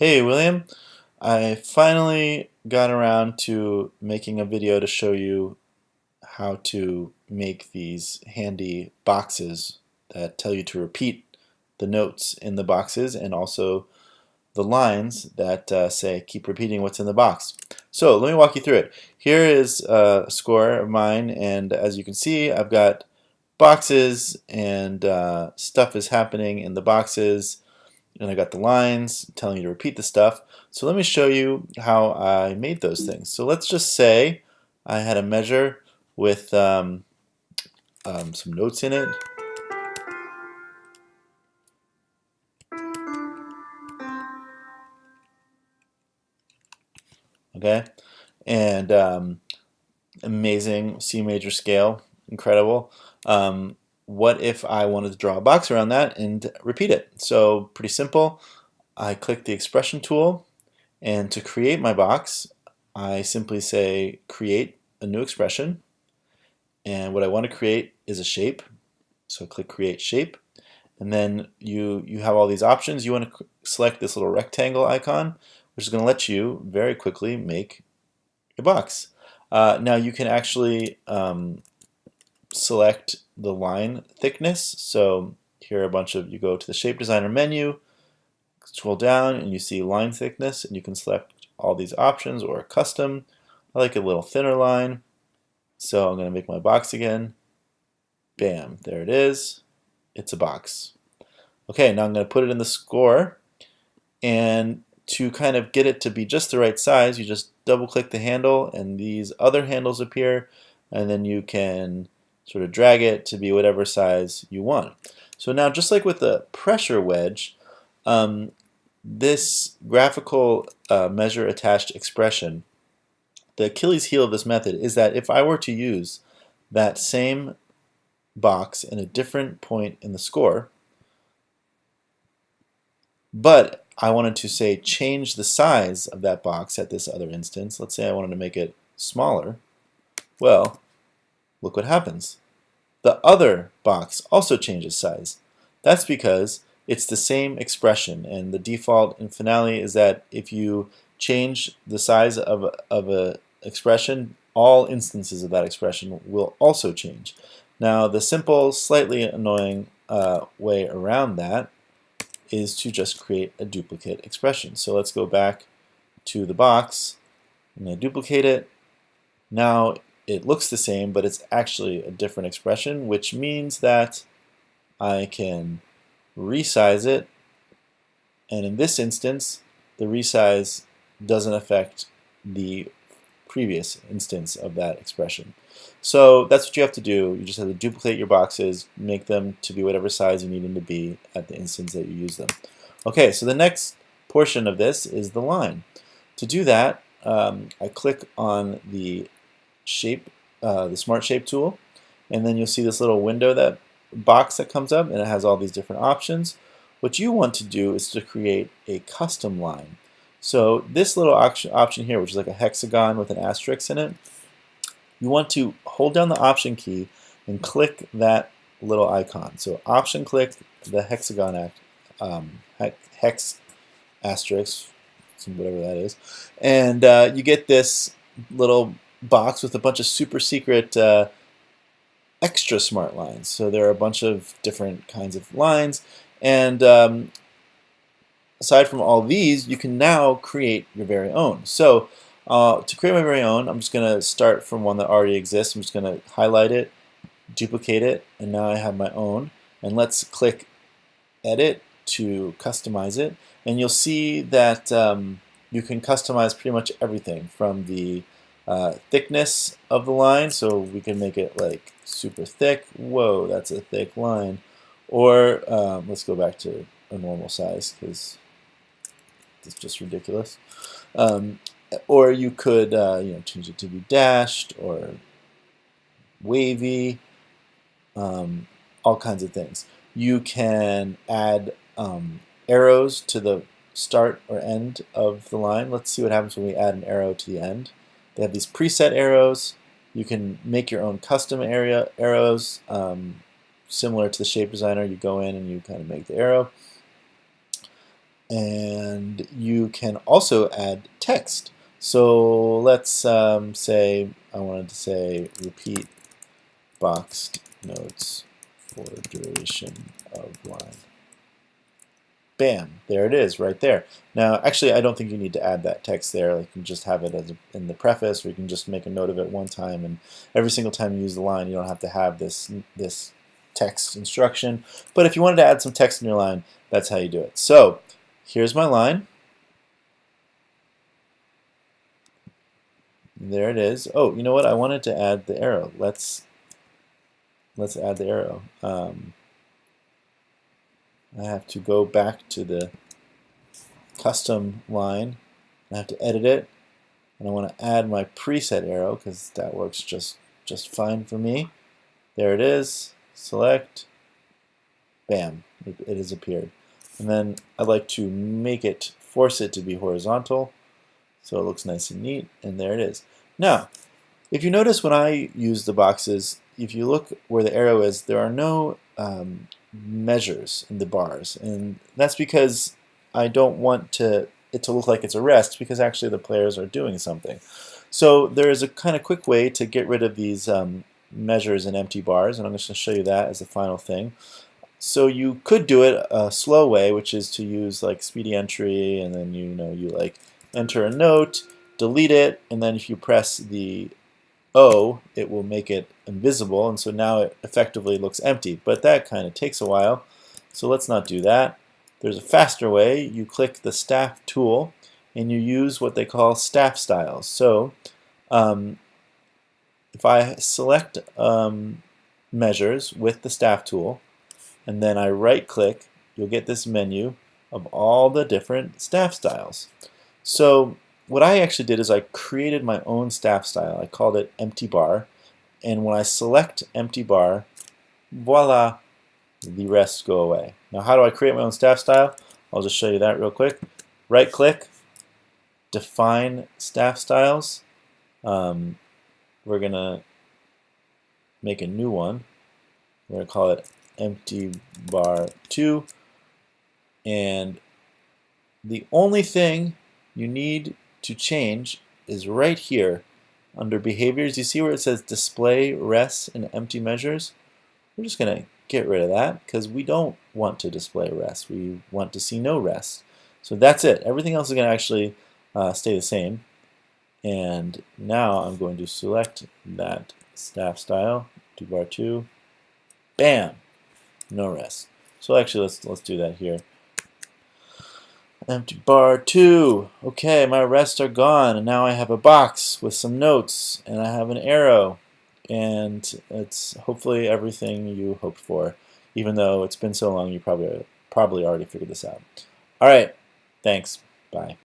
Hey William, I finally got around to making a video to show you how to make these handy boxes that tell you to repeat the notes in the boxes and also the lines that say keep repeating what's in the box. So let me walk you through it. Here is a score of mine, and as you can see I've got boxes and stuff is happening in the boxes, and I got the lines telling you to repeat the stuff. So let me show you how I made those things. So let's just say I had a measure with some notes in it. Okay, and amazing C major scale, incredible. What if I wanted to draw a box around that and repeat it? So pretty simple. I click the expression tool, and to create my box, I simply say create a new expression. And what I want to create is a shape. So click create shape, and then you have all these options. You want to select this little rectangle icon, which is going to let you very quickly make a box. Now you can actually select the line thickness. So here are a bunch of, you go to the shape designer menu, scroll down, and you see line thickness, and you can select all these options or custom. I like a little thinner line, so I'm going to make my box again. Bam, there it is. It's a box. Okay, now I'm going to put it in the score, and to kind of get it to be just the right size, you just double click the handle and these other handles appear, and then you can sort of drag it to be whatever size you want. So now, just like with the pressure wedge, this graphical measure attached expression, the Achilles heel of this method is that if I were to use that same box in a different point in the score, but I wanted to say change the size of that box at this other instance. Let's say I wanted to make it smaller. Well, look what happens. The other box also changes size. That's because it's the same expression, and the default in Finale is that if you change the size of a expression, all instances of that expression will also change. Now, the simple, slightly annoying way around that is to just create a duplicate expression. So let's go back to the box. I'm going to duplicate it. Now it looks the same, but it's actually a different expression, which means that I can resize it. And in this instance, the resize doesn't affect the previous instance of that expression. So that's what you have to do. You just have to duplicate your boxes, make them to be whatever size you need them to be at the instance that you use them. Okay, so the next portion of this is the line. To do that, I click on the shape, the Smart Shape tool, and then you'll see this little window, that box that comes up, and it has all these different options. What you want to do is to create a custom line. So this little option here, which is like a hexagon with an asterisk in it, you want to hold down the Option key and click that little icon. So Option click the hexagon hex asterisk, whatever that is, and you get this little box with a bunch of super secret extra smart lines. So there are a bunch of different kinds of lines, and aside from all these, you can now create your very own. So to create my very own, I'm just going to start from one that already exists. I'm just going to highlight it, duplicate it, and now I have my own. And let's click Edit to customize it. And you'll see that you can customize pretty much everything from the thickness of the line. So we can make it like super thick. Whoa, that's a thick line. Or let's go back to a normal size because it's just ridiculous. Or you could change it to be dashed or wavy, all kinds of things. You can add arrows to the start or end of the line. Let's see what happens when we add an arrow to the end. They have these preset arrows. You can make your own custom arrows, similar to the shape designer. You go in and you kind of make the arrow. And you can also add text. So let's say I wanted to say repeat boxed notes for duration of line. Bam, there it is right there. Now, actually, I don't think you need to add that text there. Like, you can just have it as in the preface, or you can just make a note of it one time, and every single time you use the line, you don't have to have this text instruction. But if you wanted to add some text in your line, that's how you do it. So here's my line. There it is. Oh, you know what? I wanted to add the arrow. Let's add the arrow. I have to go back to the custom line. I have to edit it, and I want to add my preset arrow because that works just fine for me. There it is. Select. Bam, it has appeared. And then I'd like to force it to be horizontal, so it looks nice and neat, and there it is. Now, if you notice when I use the boxes, if you look where the arrow is, there are no measures in the bars, and that's because I don't want it to look like it's a rest, because actually the players are doing something. So there is a kind of quick way to get rid of these measures and empty bars, and I'm just going to show you that as the final thing. So you could do it a slow way, which is to use like speedy entry, and then you like enter a note, delete it, and then if you press the O, it will make it invisible, and so now it effectively looks empty. But that kind of takes a while, so let's not do that. There's a faster way. You click the staff tool, and you use what they call staff styles. So if I select measures with the staff tool, and then I right-click, you'll get this menu of all the different staff styles. So what I actually did is I created my own staff style. I called it empty bar, and when I select empty bar, voila, the rest go away. Now, how do I create my own staff style? I'll just show you that real quick. Right-click, define staff styles. We're going to make a new one. We're going to call it empty bar 2, and the only thing you need to change is right here under behaviors. You see where it says display rests and empty measures? We're just going to get rid of that because we don't want to display rests. We want to see no rests. So that's it. Everything else is going to actually stay the same. And now I'm going to select that staff style, empty bar 2. Bam! No rest. So actually, let's do that here. Empty bar 2. Okay, my rests are gone, and now I have a box with some notes, and I have an arrow, and it's hopefully everything you hoped for. Even though it's been so long, you probably already figured this out. All right, thanks. Bye.